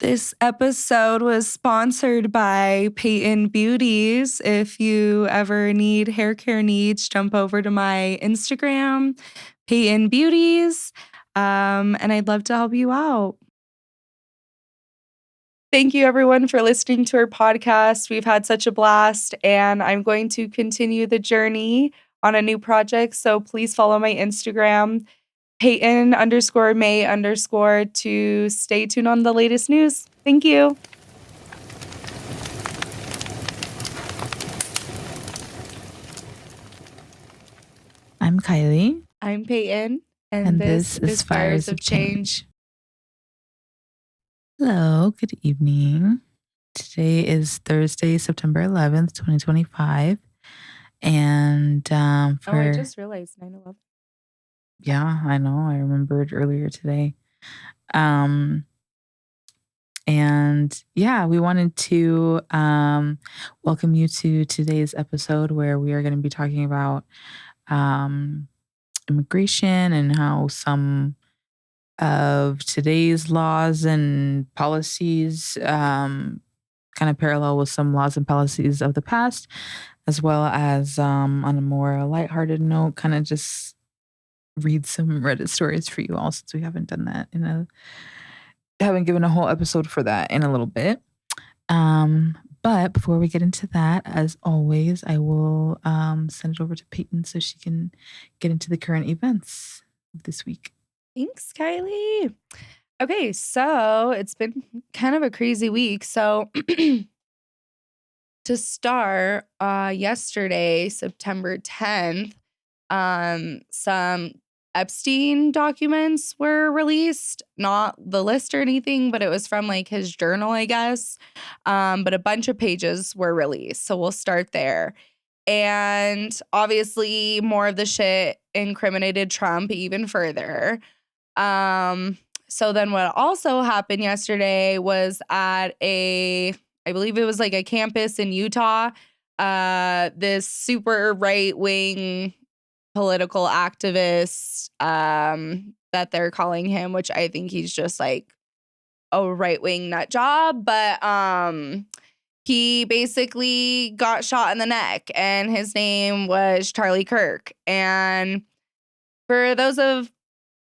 This episode was sponsored by Peyton Beauties. If you ever need hair care needs, jump over to my Instagram, Peyton Beauties, and I'd love to help you out. Thank you, everyone, for listening to our podcast. We've had such a blast, and I'm going to continue the journey on a new project. So please follow my Instagram, Peyton_May_ to stay tuned on the latest news. Thank you. I'm Kylie. I'm Peyton. And this is Fires of Change. Hello, good evening. Today is Thursday, September 11th, 2025. And I just realized 9/11. Yeah, I know. I remembered earlier today. And yeah, we wanted to welcome you to today's episode where we are going to be talking about immigration and how some of today's laws and policies kind of parallel with some laws and policies of the past, as well as on a more lighthearted note, kind of just read some Reddit stories for you all, since we haven't done that haven't given a whole episode for that in a little bit. But before we get into that, as always, I will send it over to Peyton so she can get into the current events of this week. Thanks, Kylie. Okay, so it's been kind of a crazy week. So to start, yesterday, September 10th, some Epstein documents were released. Not the list or anything, but it was from like his journal, I guess. But a bunch of pages were released. So we'll start there. And obviously more of the shit incriminated Trump even further. So then what also happened yesterday was at I believe it was like a campus in Utah, this super right-wing political activist, that they're calling him, which I think he's just like a right-wing nut job, but he basically got shot in the neck, and his name was Charlie Kirk. And for those of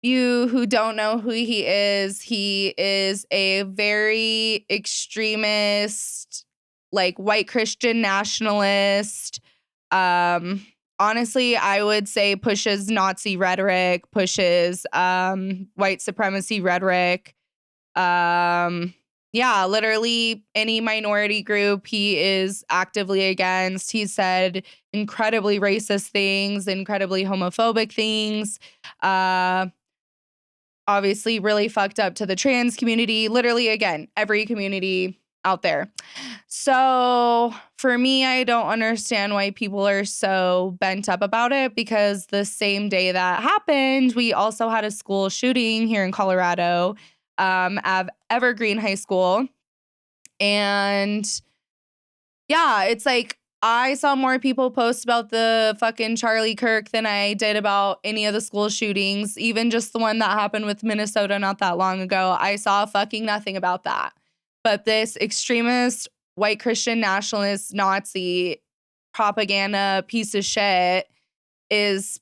you who don't know who he is a very extremist, like white Christian nationalist. Honestly, I would say pushes Nazi rhetoric, pushes white supremacy rhetoric. Yeah, literally any minority group he is actively against. He said incredibly racist things, incredibly homophobic things. Obviously really fucked up to the trans community. Literally, again, every community out there. So for me, I don't understand why people are so bent up about it, because the same day that happened, we also had a school shooting here in Colorado, at Evergreen High School. And yeah, it's like I saw more people post about the fucking Charlie Kirk than I did about any of the school shootings, even just the one that happened with Minnesota not that long ago. I saw fucking nothing about that. But this extremist, white Christian nationalist, Nazi propaganda piece of shit is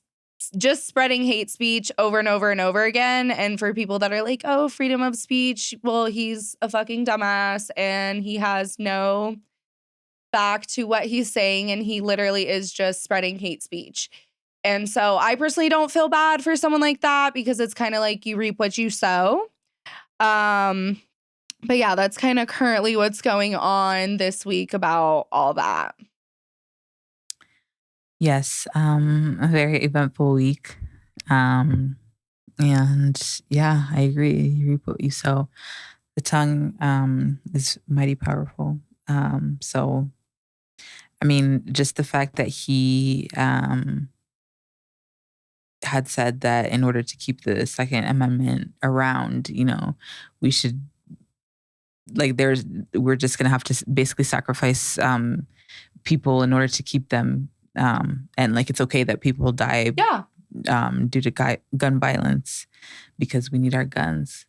just spreading hate speech over and over and over again. And for people that are like, oh, freedom of speech, well, he's a fucking dumbass and he has no back to what he's saying, and he literally is just spreading hate speech. And so I personally don't feel bad for someone like that, because it's kind of like you reap what you sow. But yeah, that's kind of currently what's going on this week about all that. Yes, a very eventful week. And yeah, I agree. You reap what you sow. The tongue is mighty powerful. So I mean, just the fact that he had said that in order to keep the Second Amendment around, we should, like, we're just going to have to basically sacrifice people in order to keep them. And like, it's okay that people die due to gun violence because we need our guns.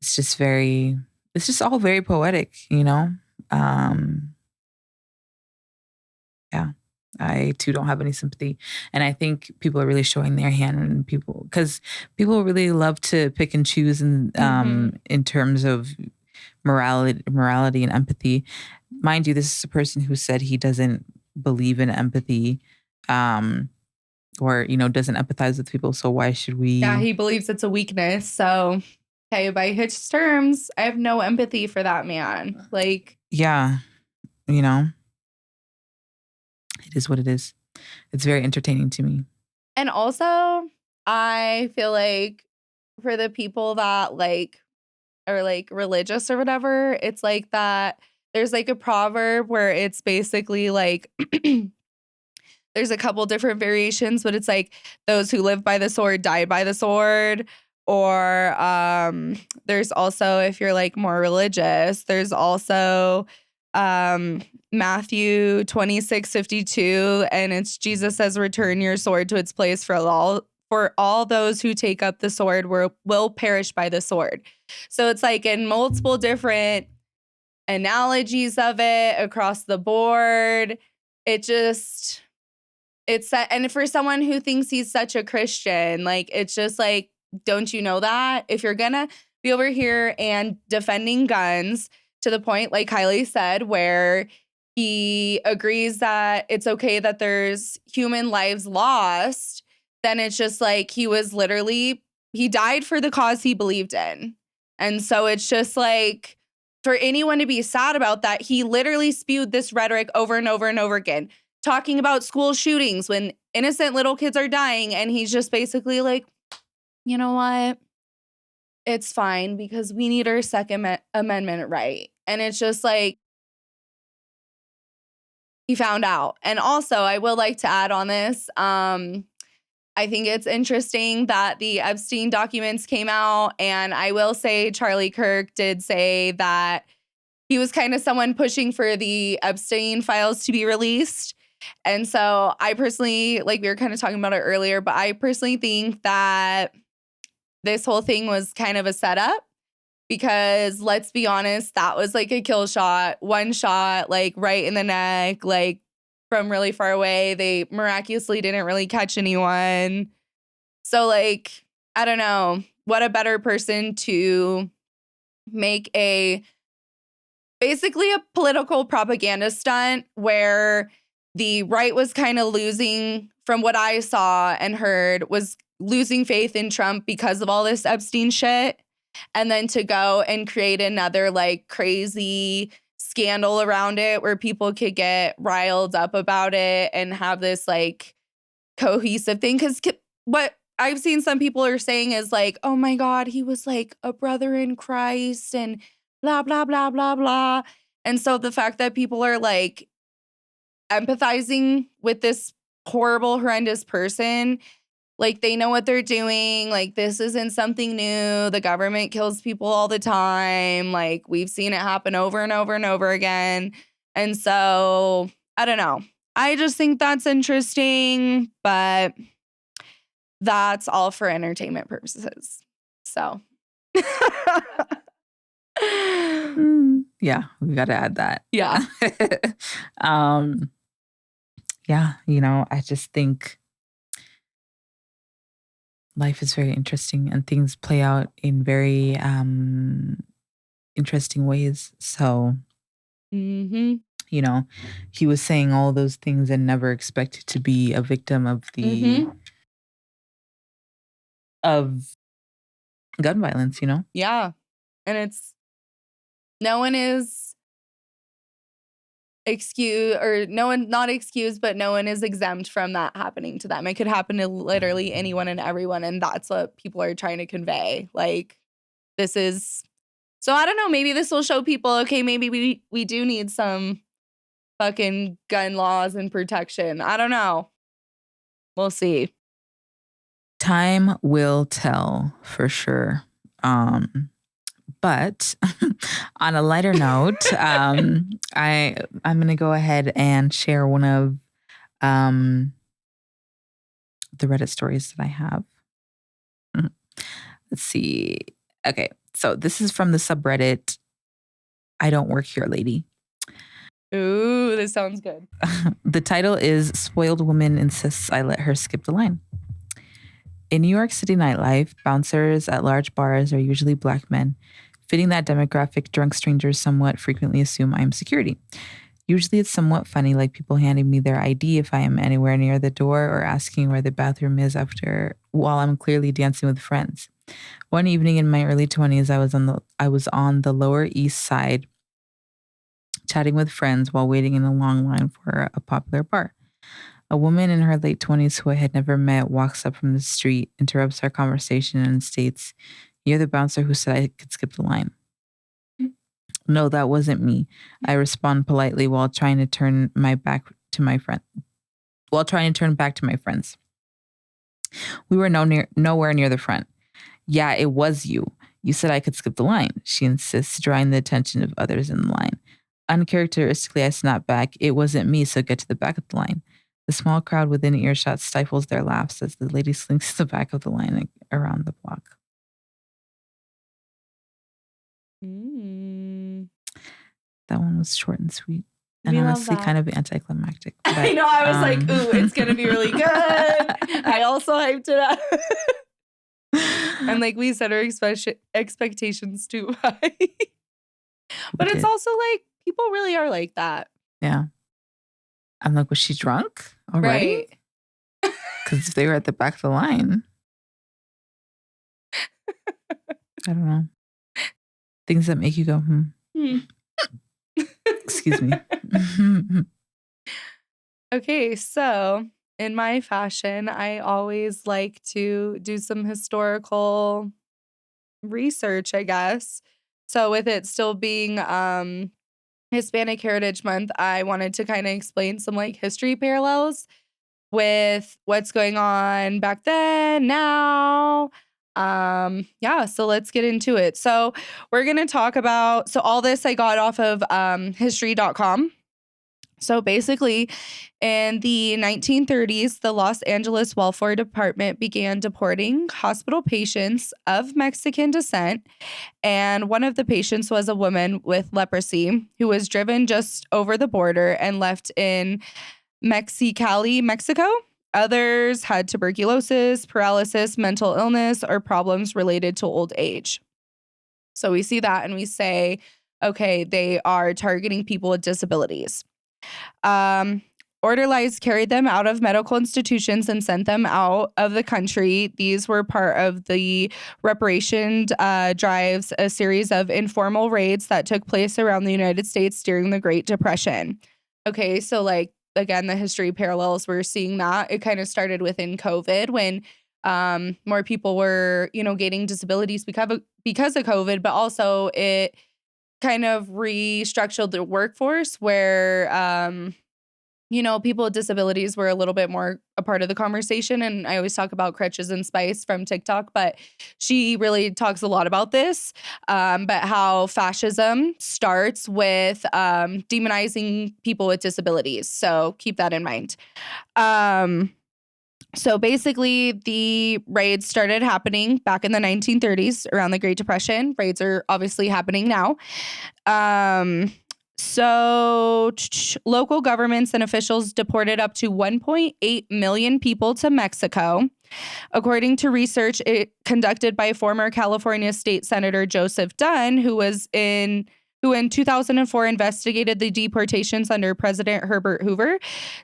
It's just very it's just all very poetic, Um, yeah. I too don't have any sympathy. And I think people are really showing their hand and because people really love to pick and choose in terms of morality and empathy. Mind you, this is a person who said he doesn't believe in empathy, um, or, doesn't empathize with people. So why should Yeah, we? he believes it's a weakness. So, hey, by his terms, I have no empathy for that man. Like, Yeah, you know, it is what it is. It's very entertaining to me. and also, I feel like for the people that like are like religious or whatever, it's like that. There's like a proverb where it's basically like there's a couple different variations, but it's like those who live by the sword die by the sword. Or there's also, if you're like more religious, there's also um Matthew 26:52, and it's Jesus says, "Return your sword to its place, for all those who take up the sword will perish by the sword." So it's like in multiple different analogies of it across the board. It just it's that, and for someone who thinks he's such a Christian, like, it's just like, don't you know that? If you're gonna be over here and defending guns to the point, like Kylie said, where he agrees that it's okay that there's human lives lost, then it's just like he died for the cause he believed in. And so it's just like, for anyone to be sad about that, he literally spewed this rhetoric over and over and over again talking about school shootings when innocent little kids are dying. And he's just basically like, you know what? It's fine because we need our Second Amendment right. And it's just like, he found out. And also, I will like to add on this. I think it's interesting that the Epstein documents came out. And I will say Charlie Kirk did say that he was kind of someone pushing for the Epstein files to be released. And so I personally, like we were kind of talking about it earlier, but I personally think that this whole thing was kind of a setup because let's be honest, that was like a kill shot, one shot, like right in the neck, like from really far away. They miraculously didn't really catch anyone. So, like, I don't know. What a better person to make basically a political propaganda stunt where the right was kind of losing, from what I saw and heard, was losing faith in Trump because of all this Epstein shit. And then to go and create another like crazy scandal around it where people could get riled up about it and have this like cohesive thing. Because what I've seen some people are saying is like, oh my God, he was like a brother in Christ and blah, blah, blah, blah, blah. And so the fact that people are like empathizing with this horrible, horrendous person, like they know what they're doing. Like this isn't something new. The government kills people all the time. Like we've seen it happen over and over and over again. And so I don't know. I just think that's interesting, but that's all for entertainment purposes. So Yeah, we got to add that. yeah. um, yeah, I just think life is very interesting and things play out in very interesting ways. So, Mm-hmm. He was saying all those things and never expected to be a victim of Mm-hmm. of gun violence, Yeah. And it's no one is excused, or no one, not excused, but no one is exempt from that happening to them. It could happen to literally anyone and everyone. And that's what people are trying to convey. Like, this is, so I don't know, maybe this will show people, okay, maybe we do need some fucking gun laws and protection. I don't know. We'll see. Time will tell for sure. But on a lighter note, I'm gonna go ahead and share one of the Reddit stories that I have. Let's see. Okay, so this is from the subreddit I don't work here, lady. Ooh, this sounds good. The title is Spoiled Woman Insists I Let Her Skip the Line. In New York City nightlife, bouncers at large bars are usually black men. Fitting that demographic, drunk strangers somewhat frequently assume I am security. Usually it's somewhat funny, like people handing me their ID if I am anywhere near the door or asking where the bathroom is after while I'm clearly dancing with friends. One evening in my early 20s, I was on the Lower East Side chatting with friends while waiting in a long line for a popular bar. A woman in her late 20s who I had never met walks up from the street, interrupts our conversation, and states, "You're the bouncer who said I could skip the line." No, that wasn't me. I respond politely while trying to turn my back to my friend. While trying to turn back to my friends. We were nowhere near the front. "Yeah, it was you. You said I could skip the line," she insists, drawing the attention of others in the line. Uncharacteristically, I snap back, "It wasn't me, so get to the back of the line." The small crowd within earshot stifles their laughs as the lady slinks to the back of the line around the block. Mm. That one was short and sweet. And We love honestly, that. kind of anticlimactic. I know. I was like, ooh, it's going to be really good. I also hyped it up. And like we set our expectations too high. But it's also like, people really are like that. Yeah. I'm like, was she drunk already? Right. Because if they were at the back of the line, I don't know. Things that make you go, Excuse me. Okay, so in my fashion, I always like to do some historical research, I guess. So with it still being Hispanic Heritage Month, I wanted to kind of explain some like history parallels with what's going on back then, now. Yeah, so let's get into it. So we're gonna talk about all this I got off of history.com. So basically, in the 1930s, the Los Angeles Welfare Department began deporting hospital patients of Mexican descent. And one of the patients was a woman with leprosy who was driven just over the border and left in Mexicali, Mexico. Others had tuberculosis, paralysis, mental illness, or problems related to old age. So we see that and we say, okay, they are targeting people with disabilities. Orderlies carried them out of medical institutions and sent them out of the country. These were part of the reparation drives, a series of informal raids that took place around the United States during the Great Depression. Okay, so like, again, the history parallels, we're seeing that. It kind of started within COVID when more people were, gaining disabilities because of COVID, but also it kind of restructured the workforce where people with disabilities were a little bit more a part of the conversation. And I always talk about Crutches and Spice from TikTok, but she really talks a lot about this, but how fascism starts with demonizing people with disabilities. So keep that in mind. So basically, the raids started happening back in the 1930s around the Great Depression. Raids are obviously happening now. So local governments and officials deported up to 1.8 million people to Mexico. According to research conducted by former California State Senator Joseph Dunn, who in 2004 investigated the deportations under President Herbert Hoover.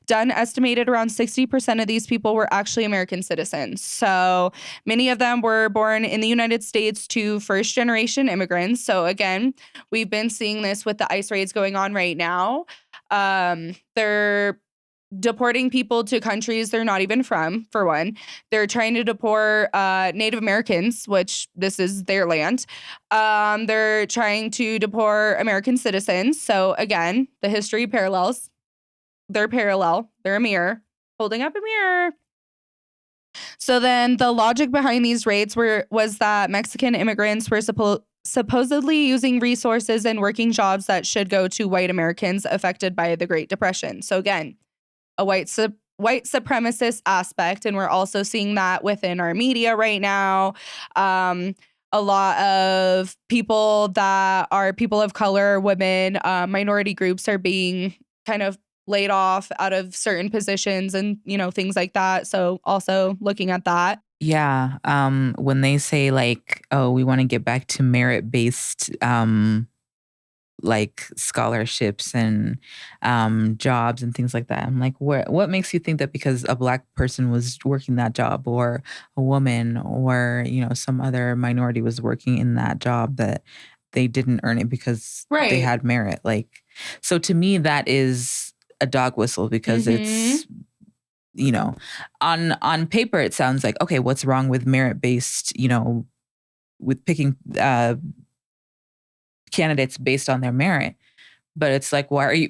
Dunn estimated around 60% of these people were actually American citizens. So many of them were born in the United States to first-generation immigrants. So again, we've been seeing this with the ICE raids going on right now. They're deporting people to countries they're not even from, for one. They're trying to deport Native Americans, which this is their land. They're trying to deport American citizens. So again, the history parallels. They're parallel. They're a mirror. Holding up a mirror. So then the logic behind these raids was that Mexican immigrants were supposedly using resources and working jobs that should go to white Americans affected by the Great Depression. So again, a white supremacist aspect, and we're also seeing that within our media right now. A a lot of people that are people of color, women, minority groups are being kind of laid off out of certain positions and, things like that. So also looking at that. Yeah. When they say like, oh, we want to get back to merit based like scholarships and jobs and things like that. I'm like, what makes you think that because a black person was working that job or a woman or, some other minority was working in that job that they didn't earn it because they Right. had merit? Like, so to me, that is a dog whistle because Mhm. it's, on paper, it sounds like, okay, what's wrong with merit based, with picking candidates based on their merit? But it's like, why are you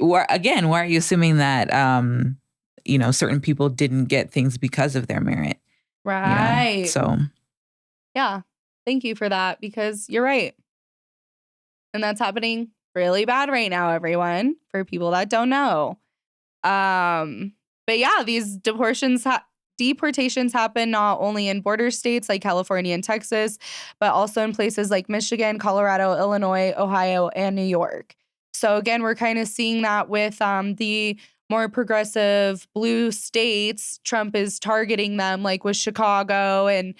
assuming that, certain people didn't get things because of their merit, Right. So Yeah. Thank you for that because you're right. And that's happening really bad right now, everyone, for people that don't know. Um, but yeah, these deportations happen not only in border states like California and Texas, but also in places like Michigan, Colorado, Illinois, Ohio, and New York. So again, we're kind of seeing that with the more progressive blue states. Trump is targeting them, like with Chicago and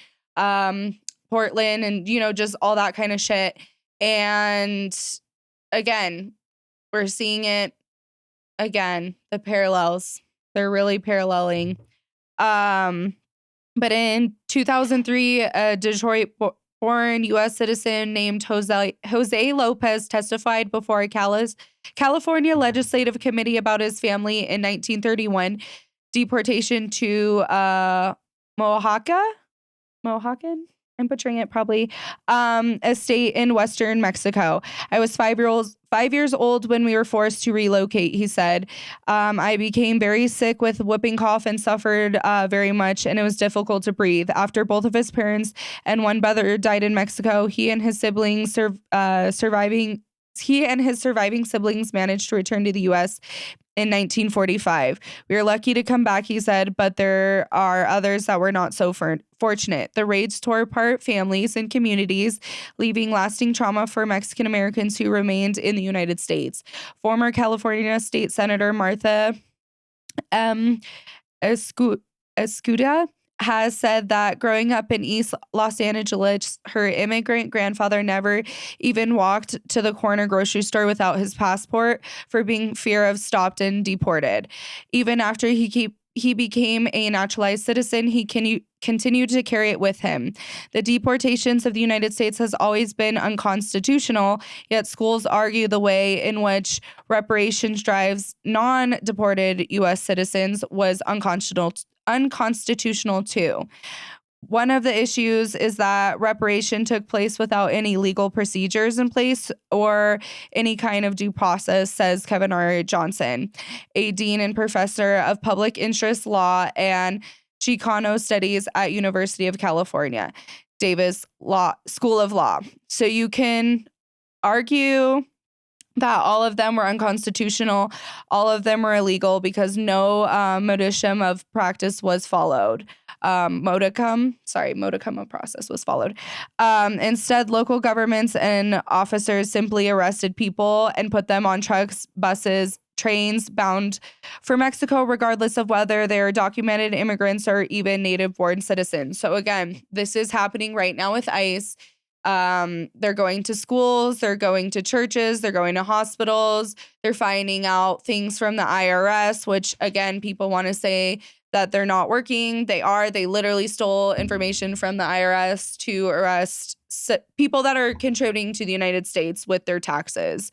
Portland, and just all that kind of shit. And again, we're seeing it again, the parallels. They're really paralleling. Um, but in 2003, a Detroit-born U.S. citizen named Jose Lopez testified before a California Legislative Committee about his family in 1931 deportation to Mojacan. I'm butchering it probably. A state in western Mexico. I was 5 years old when we were forced to relocate, he said. I became very sick with whooping cough and suffered very much, and it was difficult to breathe. After both of his parents and one brother died in Mexico, he and his surviving siblings managed to return to the U.S. in 1945. We were lucky to come back, he said, but there are others that were not so fortunate. The raids tore apart families and communities, leaving lasting trauma for Mexican Americans who remained in the United States. Former California State Senator Martha M. Escuda has said that growing up in East Los Angeles, her immigrant grandfather never even walked to the corner grocery store without his passport for being fear of stopped and deported. Even after he became a naturalized citizen, he continued to carry it with him. The deportations of the United States has always been unconstitutional, yet schools argue the way in which reparations drives non-deported U.S. citizens was unconstitutional too. One of the issues is that reparation took place without any legal procedures in place or any kind of due process, says Kevin R. Johnson, a dean and professor of public interest law and Chicano studies at University of California, Davis School of Law. So you can argue that all of them were unconstitutional, all of them were illegal because no modicum of practice was followed. Modicum of process was followed. Instead, local governments and officers simply arrested people and put them on trucks, buses, trains bound for Mexico, regardless of whether they're documented immigrants or even native-born citizens. So again, this is happening right now with ICE. They're going to schools, they're going to churches, they're going to hospitals, they're finding out things from the IRS, which again, people want to say that they're not working. They are. They literally stole information from the IRS to arrest people that are contributing to the United States with their taxes.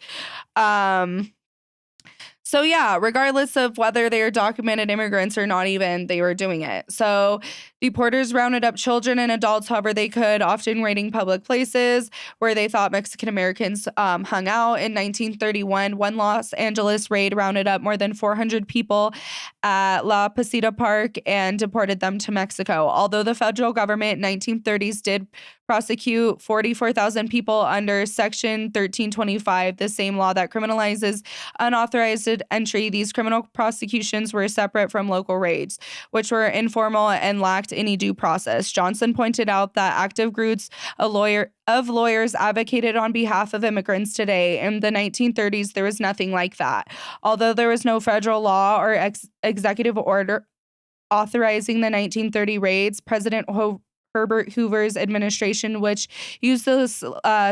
So yeah, regardless of whether they are documented immigrants or not even, they were doing it. So deporters rounded up children and adults however they could, often raiding public places where they thought Mexican Americans hung out. In 1931, one Los Angeles raid rounded up more than 400 people at La Pasita Park and deported them to Mexico. Although the federal government in 1930s did prosecute 44,000 people under Section 1325, the same law that criminalizes unauthorized limited entry, these criminal prosecutions were separate from local raids, which were informal and lacked any due process. Johnson pointed out that active groups of lawyers advocated on behalf of immigrants today. In the 1930s, there was nothing like that. Although there was no federal law or executive order authorizing the 1930 raids, President Herbert Hoover's administration, which used the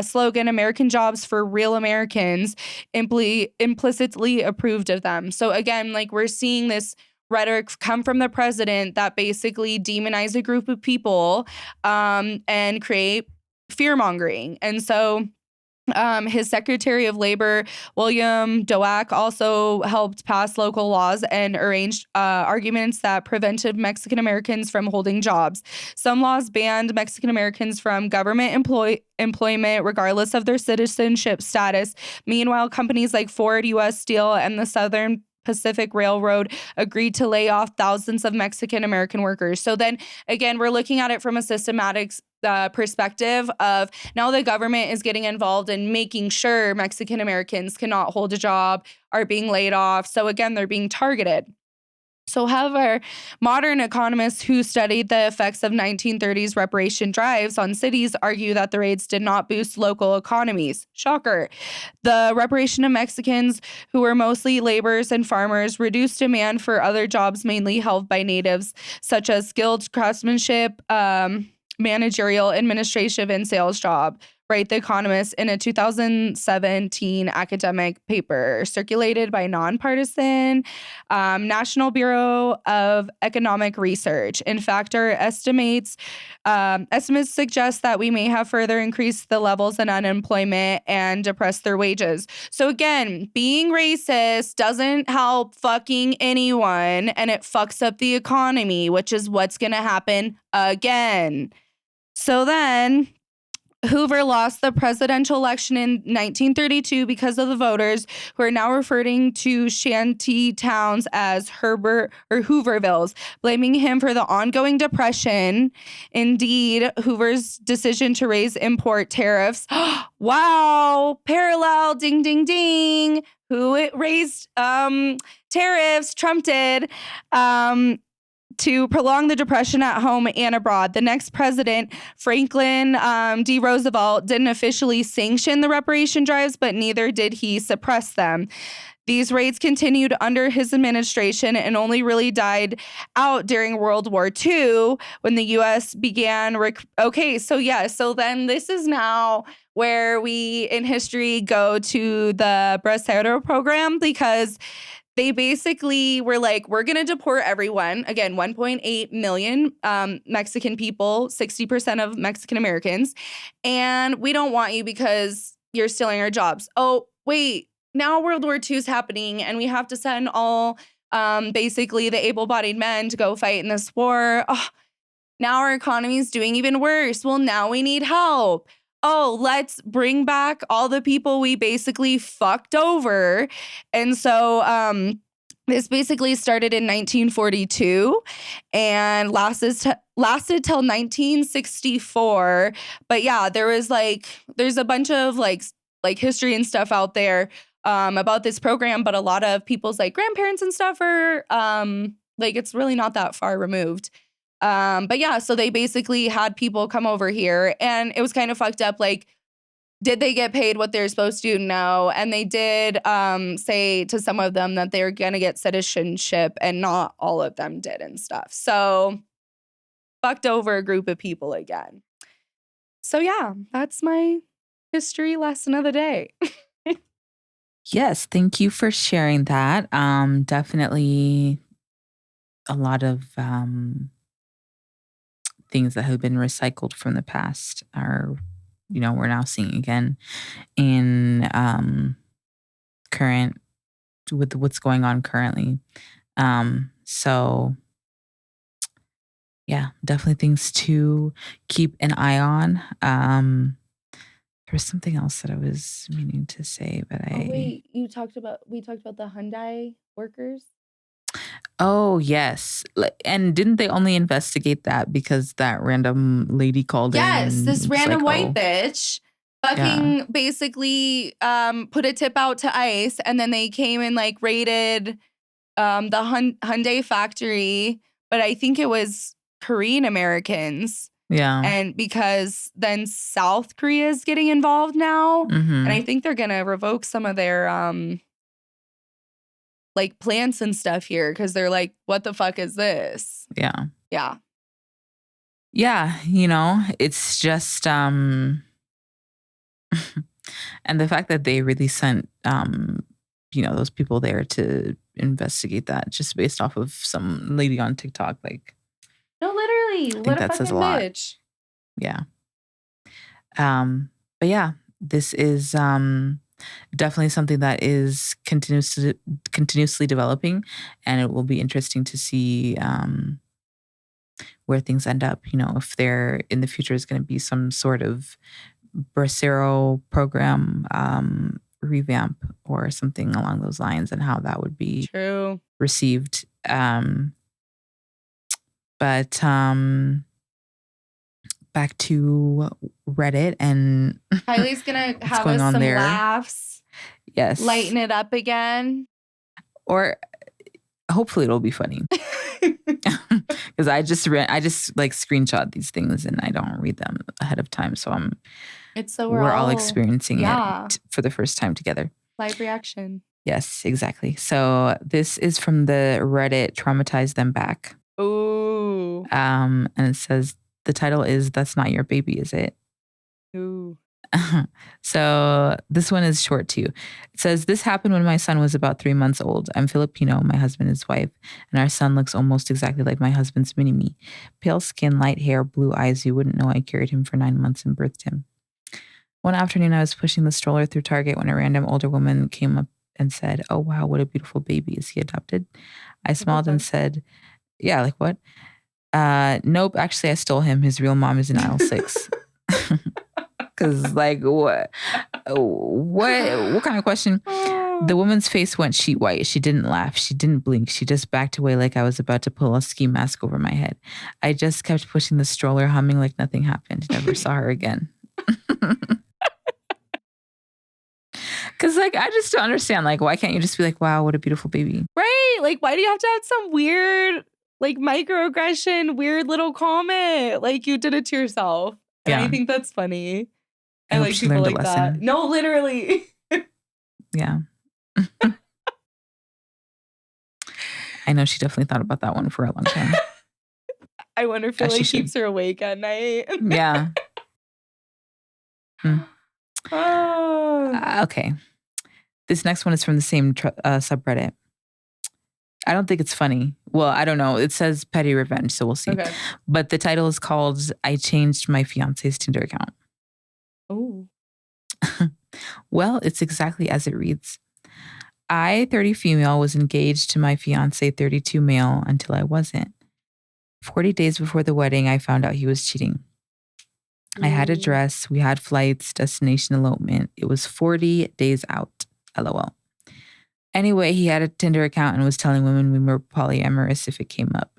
slogan "American jobs for real Americans," implicitly approved of them. So again, like, we're seeing this rhetoric come from the president that basically demonize a group of people and create fear mongering. And so his Secretary of Labor, William Doak, also helped pass local laws and arranged arguments that prevented Mexican Americans from holding jobs. Some laws banned Mexican Americans from government employment, regardless of their citizenship status. Meanwhile, companies like Ford, U.S. Steel, and the Southern Pacific Railroad agreed to lay off thousands of Mexican American workers. So then again, we're looking at it from a systematic perspective of now the government is getting involved in making sure Mexican Americans cannot hold a job, are being laid off. So again, they're being targeted. So, however, modern economists who studied the effects of 1930s reparation drives on cities argue that the raids did not boost local economies. Shocker. The reparation of Mexicans, who were mostly laborers and farmers, reduced demand for other jobs mainly held by natives, such as skilled craftsmanship, managerial, administrative, and sales job. Write The Economist in a 2017 academic paper circulated by nonpartisan National Bureau of Economic Research. In fact, our estimates suggest that we may have further increased the levels in unemployment and depressed their wages. So again, being racist doesn't help fucking anyone, and it fucks up the economy, which is what's going to happen again. So then Hoover lost the presidential election in 1932 because of the voters who are now referring to shanty towns as Hoovervilles, blaming him for the ongoing depression. Indeed, Hoover's decision to raise import tariffs. Wow, parallel, ding, ding, ding. Who it raised tariffs? Trump did. To prolong the depression at home and abroad. The next president, Franklin D. Roosevelt, didn't officially sanction the reparation drives, but neither did he suppress them. These raids continued under his administration and only really died out during World War II when the U.S. began. So then this is now where we in history go to the Bracero program, because they basically were like, we're going to deport everyone. Again, 1.8 million Mexican people, 60% of Mexican Americans. And we don't want you because you're stealing our jobs. Oh, wait, now World War II is happening and we have to send all basically the able-bodied men to go fight in this war. Oh, now our economy is doing even worse. Well, now we need help. Oh, let's bring back all the people we basically fucked over. And so this basically started in 1942 and lasted till 1964. But yeah, there's a bunch of like history and stuff out there about this program, but a lot of people's like grandparents and stuff are it's really not that far removed. But yeah, so they basically had people come over here and it was kind of fucked up. Like, did they get paid what they're supposed to? No. And they did say to some of them that they're going to get citizenship, and not all of them did and stuff. So fucked over a group of people again. So yeah, that's my history lesson of the day. Yes, thank you for sharing that. Definitely a lot of things that have been recycled from the past are, we're now seeing again in current with what's going on currently. So yeah, definitely things to keep an eye on. There was something else that I was meaning to say, but Oh wait, we talked about the Hyundai workers. Oh, yes. And didn't they only investigate that because that random lady called in? Yes, And this was random like, white oh, bitch Yeah. fucking basically put a tip out to ICE, and then they came and like raided the Hyundai factory, but I think it was Korean Americans. Yeah. And because then South Korea is getting involved now, and I think they're gonna revoke some of their like plants and stuff here because they're like, what the fuck is this? Yeah. Yeah. Yeah, it's just and the fact that they really sent those people there to investigate that just based off of some lady on TikTok, like, No, literally, I think what a that says a fucking lot. bitch. Yeah. But yeah, this is definitely something that is continuously developing, and it will be interesting to see where things end up. If there in the future is going to be some sort of Bracero program revamp or something along those lines, and how that would be True. received. But back to Reddit and Kylie's gonna what's have going us on some there. laughs, Yes. lighten it up again. Or hopefully it'll be funny. Because I just like screenshot these things and I don't read them ahead of time. So we're all experiencing it for the first time together. Live reaction. Yes, exactly. So this is from the Reddit Traumatize Them Back. Ooh. And it says, the title is That's Not Your Baby, Is It? Ooh. So this one is short too. It says, this happened when my son was about 3 months old. I'm Filipino, my husband is wife, and our son looks almost exactly like my husband's mini-me. Pale skin, light hair, blue eyes. You wouldn't know I carried him for 9 months and birthed him. One afternoon, I was pushing the stroller through Target when a random older woman came up and said, oh, wow, what a beautiful baby. Is he adopted? I smiled and said, yeah, like what? Nope, actually, I stole him. His real mom is in aisle 6. Because, like, what kind of question? The woman's face went sheet white. She didn't laugh. She didn't blink. She just backed away like I was about to pull a ski mask over my head. I just kept pushing the stroller, humming like nothing happened. Never saw her again. Because, like, I just don't understand. Like, why can't you just be like, wow, what a beautiful baby? Right? Like, why do you have to have some weird, like, microaggression, weird little comment? Like, you did it to yourself. And I think that's funny. I like people like that. No, literally. Yeah. I know she definitely thought about that one for a long time. I wonder if it like keeps her awake at night. Yeah. Okay. This next one is from the same subreddit. I don't think it's funny. Well, I don't know. It says petty revenge, so we'll see. Okay. But the title is called I Changed My Fiance's Tinder Account. Oh. Well, it's exactly as it reads. I, 30 female, was engaged to my fiance, 32 male, until I wasn't. 40 days before the wedding, I found out he was cheating. I had a dress. We had flights, destination elopement. It was 40 days out. LOL. Anyway, he had a Tinder account and was telling women we were polyamorous if it came up.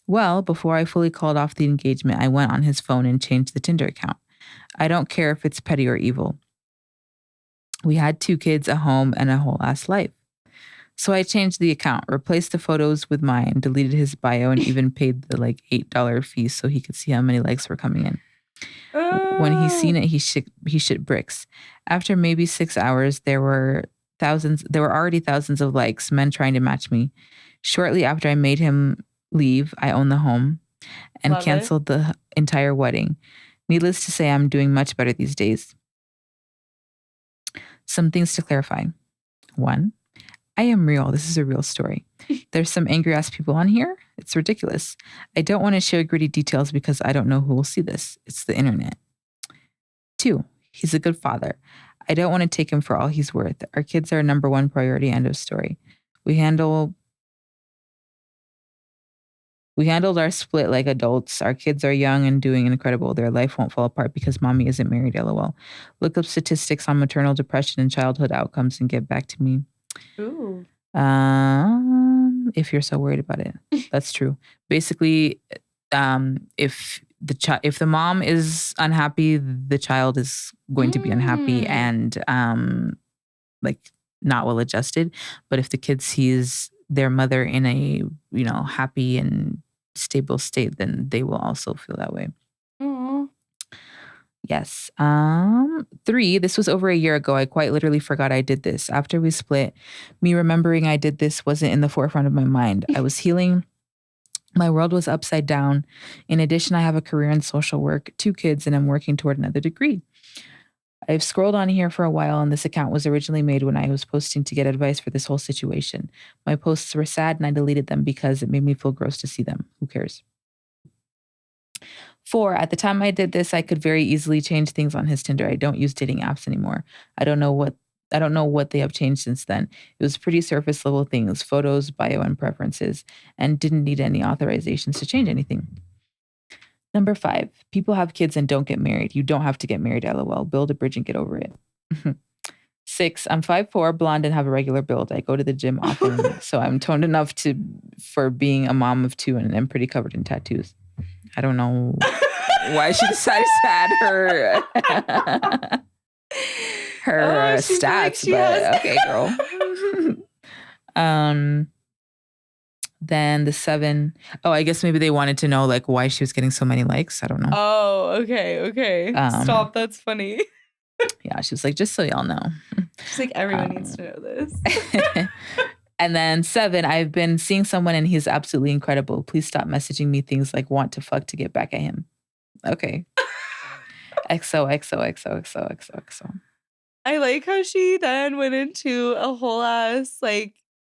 Well, before I fully called off the engagement, I went on his phone and changed the Tinder account. I don't care if it's petty or evil. We had 2 kids, a home, and a whole ass life. So I changed the account, replaced the photos with mine, deleted his bio, and even paid the like $8 fee so he could see how many likes were coming in. When he seen it, he shit bricks. After maybe 6 hours, there were already thousands of likes, men trying to match me. Shortly after I made him leave, I owned the home and canceled the entire wedding. Needless to say, I'm doing much better these days. Some things to clarify. 1, I am real. This is a real story. There's some angry ass people on here. It's ridiculous. I don't want to share gritty details because I don't know who will see this. It's the internet. 2, he's a good father. I don't want to take him for all he's worth. Our kids are our number 1 priority. End of story. We handled our split like adults. Our kids are young and doing incredible. Their life won't fall apart because mommy isn't married, LOL. Look up statistics on maternal depression and childhood outcomes and get back to me. Ooh. If you're so worried about it. That's true. Basically, if if the mom is unhappy, the child is going to be unhappy Mm. and like not well adjusted. But if the kid sees their mother in a, happy and stable state, then they will also feel that way. Aw. Yes. 3, this was over a year ago. I quite literally forgot I did this. After we split, me remembering I did this wasn't in the forefront of my mind. I was healing. My world was upside down. In addition, I have a career in social work, 2 kids, and I'm working toward another degree. I've scrolled on here for a while, and this account was originally made when I was posting to get advice for this whole situation. My posts were sad, and I deleted them because it made me feel gross to see them. Who cares? 4, at the time I did this, I could very easily change things on his Tinder. I don't use dating apps anymore. I don't know what they have changed since then. It was pretty surface level things, photos, bio, and preferences, and didn't need any authorizations to change anything. Number 5, people have kids and don't get married. You don't have to get married, lol. Build a bridge and get over it. 6, I'm 5'4", blonde, and have a regular build. I go to the gym often, so I'm toned enough for being a mom of 2, and I'm pretty covered in tattoos. I don't know why she decided to add her She feel like stats, she but has. okay, girl. Then the 7. Oh, I guess maybe they wanted to know like why she was getting so many likes. I don't know. Oh, okay. Um, Stop. That's funny. yeah, she was like, just so y'all know. She's like, everyone needs to know this. And then 7, I've been seeing someone and he's absolutely incredible. Please stop messaging me things like want to fuck to get back at him. Okay. XOXOXOXOXOXO. I like how she then went into a whole ass like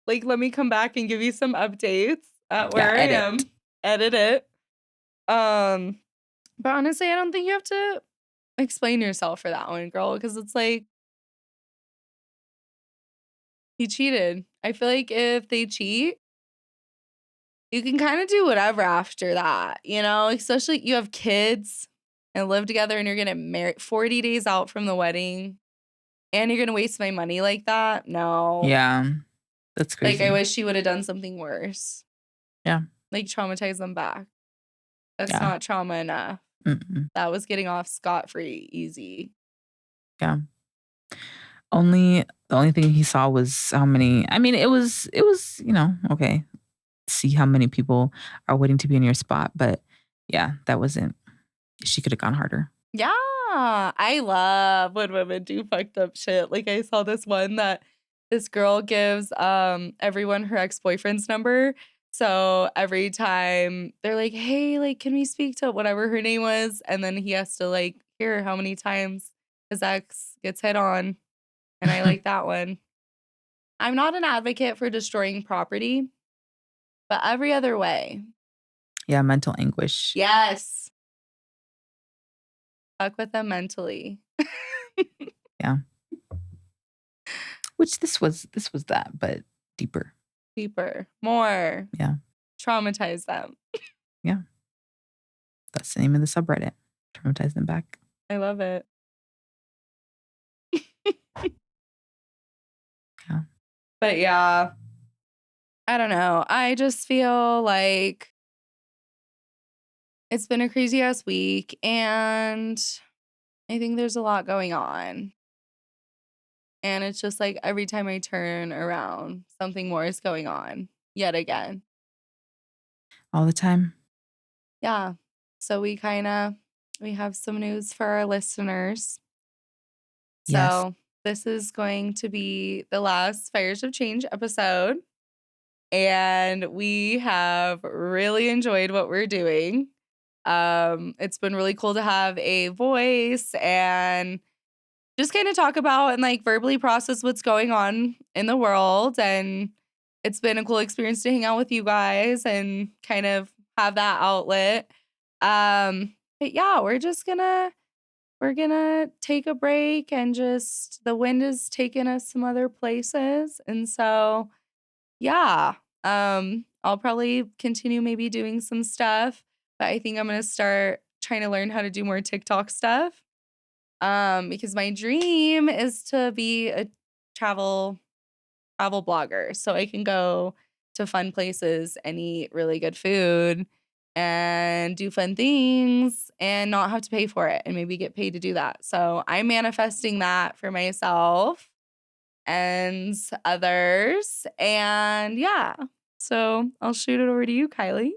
let me come back and give you some updates at Yeah, where I edit. am. Edit it. But honestly, I don't think you have to explain yourself for that one, girl, because it's like he cheated. I feel like if they cheat, you can kind of do whatever after that, especially you have kids and live together and you're gonna marry 40 days out from the wedding and you're gonna waste my money like that. No. Yeah, that's Like, I crazy. wish she would have done something worse. Yeah. Like, traumatize them back. That's Yeah. not trauma enough. Mm-mm. That was getting off scot-free easy. Yeah. The only thing he saw was how many. I mean, it was okay. See how many people are waiting to be in your spot, but yeah, that wasn't. She could have gone harder. Yeah. I love when women do fucked up shit. Like, I saw this one that this girl gives everyone her ex-boyfriend's number. So every time they're like, hey, like, can we speak to whatever her name was? And then he has to like hear how many times his ex gets hit on. And I like that one. I'm not an advocate for destroying property, but every other way. Yeah, mental anguish. Yes. Fuck with them mentally. Yeah. Which this was that, but deeper. Deeper. More. Yeah. Traumatize them. Yeah. That's the name of the subreddit. Traumatize them back. I love it. Yeah. But yeah, I don't know. I just feel like it's been a crazy ass week and I think there's a lot going on. And it's just like every time I turn around, something more is going on yet again. All the time. Yeah. So we have some news for our listeners. Yes. So this is going to be the last Fires of Change episode. And we have really enjoyed what we're doing. It's been really cool to have a voice and just kind of talk about and like verbally process what's going on in the world. And it's been a cool experience to hang out with you guys and kind of have that outlet. But yeah, we're gonna take a break and just the wind is taking us some other places. And so yeah, I'll probably continue maybe doing some stuff, but I think I'm gonna start trying to learn how to do more TikTok stuff. Because my dream is to be a travel blogger so I can go to fun places and eat really good food and do fun things and not have to pay for it and maybe get paid to do that. So I'm manifesting that for myself and others. And yeah, so I'll shoot it over to you, Kylie.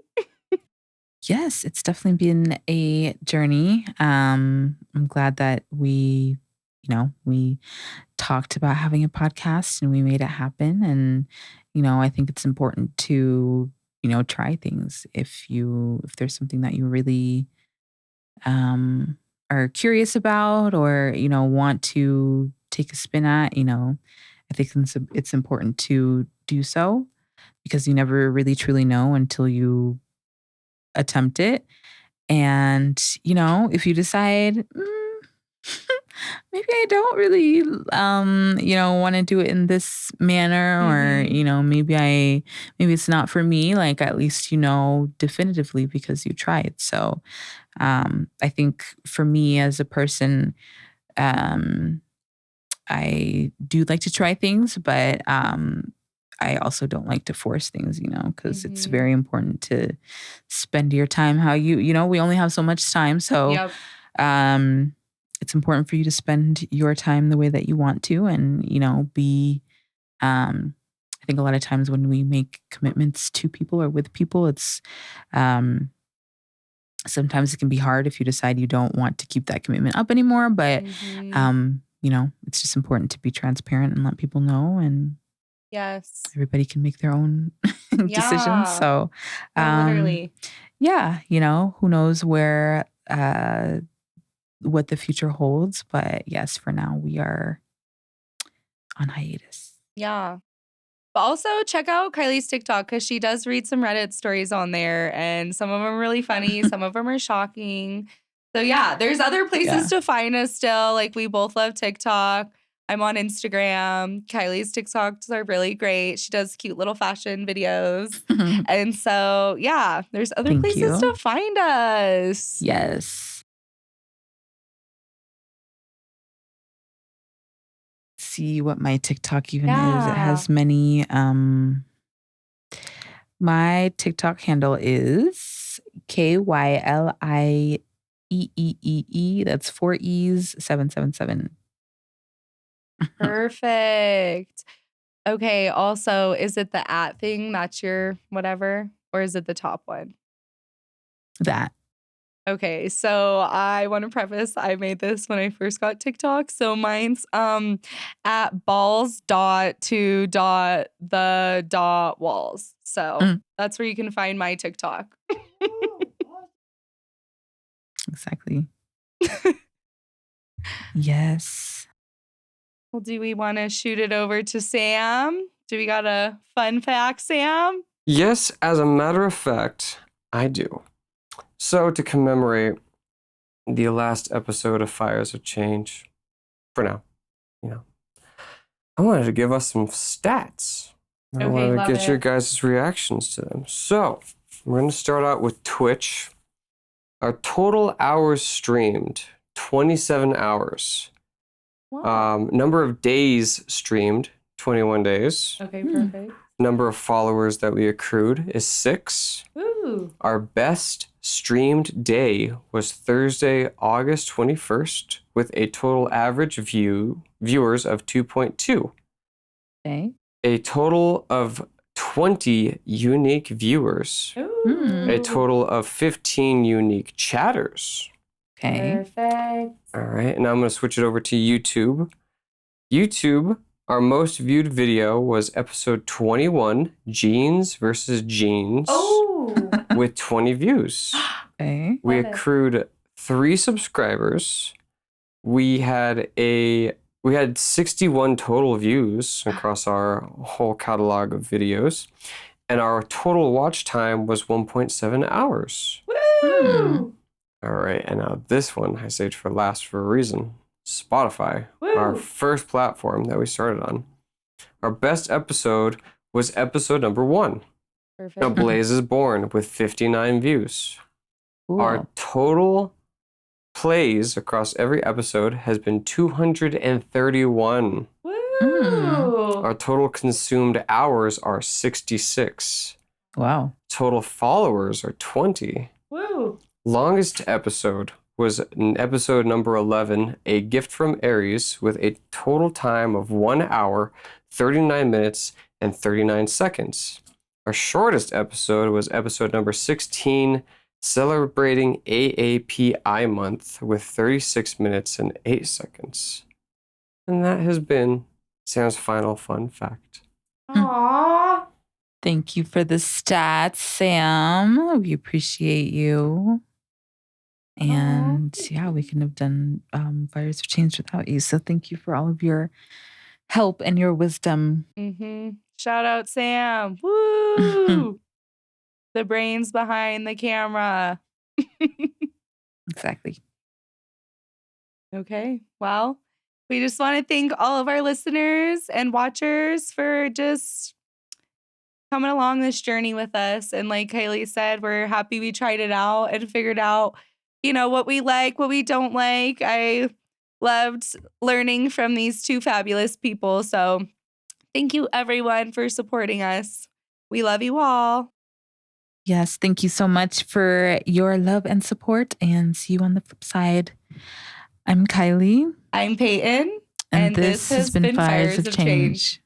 Yes, it's definitely been a journey. I'm glad that we talked about having a podcast and we made it happen. And, I think it's important to, try things if there's something that you really are curious about or, want to take a spin at, I think it's important to do so because you never really truly know until you attempt it. And, if you decide, maybe I don't really, want to do it in this manner, or, Mhm. maybe it's not for me, like at least, definitively because you tried. So, I think for me as a person, um, I do like to try things, but I also don't like to force things, because it's Mhm. very important to spend your time how we only have so much time. So Yep. um, it's important for you to spend your time the way that you want to and, um, I think a lot of times when we make commitments to people or with people, it's, um, sometimes it can be hard if you decide you don't want to keep that commitment up anymore. But, Mhm. it's just important to be transparent and let people know, and Yes. everybody can make their own decisions. Yeah. So, No, um, literally. yeah, who knows what the future holds. But yes, for now, we are on hiatus. Yeah. But also check out Kylie's TikTok because she does read some Reddit stories on there, and some of them are really funny, some of them are shocking. So yeah, there's other places Yeah. to find us still. Like we both love TikTok. I'm on Instagram. Kylie's TikToks are really great. She does cute little fashion videos. And so yeah, there's other Thank places to you. find us. Yes. See what my TikTok even is. It Yeah. has many. My TikTok handle is KYLIEEE. That's 4 E's 777. Perfect. Okay, also, is it the at thing that's your whatever, or is it the top one? That. Okay, so I want to preface I made this when I first got TikTok. So mine's at balls dot to dot the dot walls. So Mm, that's where you can find my TikTok. exactly. Yes. Well, do we want to shoot it over to Sam? Do we got a fun fact, Sam? Yes, as a matter of fact, I do. So, to commemorate the last episode of Fires of Change, for now, you know, I wanted to give us some stats. I Okay, wanted to love get your it. guys' reactions to them. So, we're going to start out with Twitch. Our total hours streamed, 27 hours. Wow. Number of days streamed, 21 days. Okay, Mm, perfect. Number of followers that we accrued is 6. Ooh. Our best streamed day was Thursday, August 21st, with a total average viewers of 2.2. okay. A total of 20 unique viewers. Mm, A Ooh. total of 15 unique chatters. okay. Perfect. All right, now I'm going to switch it over to YouTube. YouTube, our most viewed video was episode 21, Jeans versus Jeans, Oh, with 20 views. Okay. We love it. accrued 3 subscribers. We had 61 total views across our whole catalog of videos, and our total watch time was 1.7 hours. Mm, Woo! All right, and now this one I saved for last for a reason. Spotify, our Woo! first platform that we started on. Our best episode was episode number 1, A Perfect. Blaze is Born, with 59 views. Our cool. total plays across every episode has been 231. Mm, Woo! Our total consumed hours are 66. Wow. Total followers are 20. Woo. Longest episode was episode number 11, A Gift from Aries, with a total time of 1 hour, 39 minutes, and 39 seconds. Our shortest episode was episode number 16, celebrating AAPI month, with 36 minutes and 8 seconds. And that has been Sam's final fun fact. Aww. Thank you for the stats, Sam. We appreciate you. And yeah, we couldn't have done Fires of Change without you. So thank you for all of your help and your wisdom. Shout out, Sam. Woo! The brains behind the camera. Exactly. Okay. Well, we just want to thank all of our listeners and watchers for just coming along this journey with us. And like Kylie said, we're happy we tried it out and figured out, what we like, what we don't like. I loved learning from these two fabulous people. So thank you, everyone, for supporting us. We love you all. Yes, thank you so much for your love and support, and see you on the flip side. I'm Kylie. I'm Peyton. And this has been Fires of Change.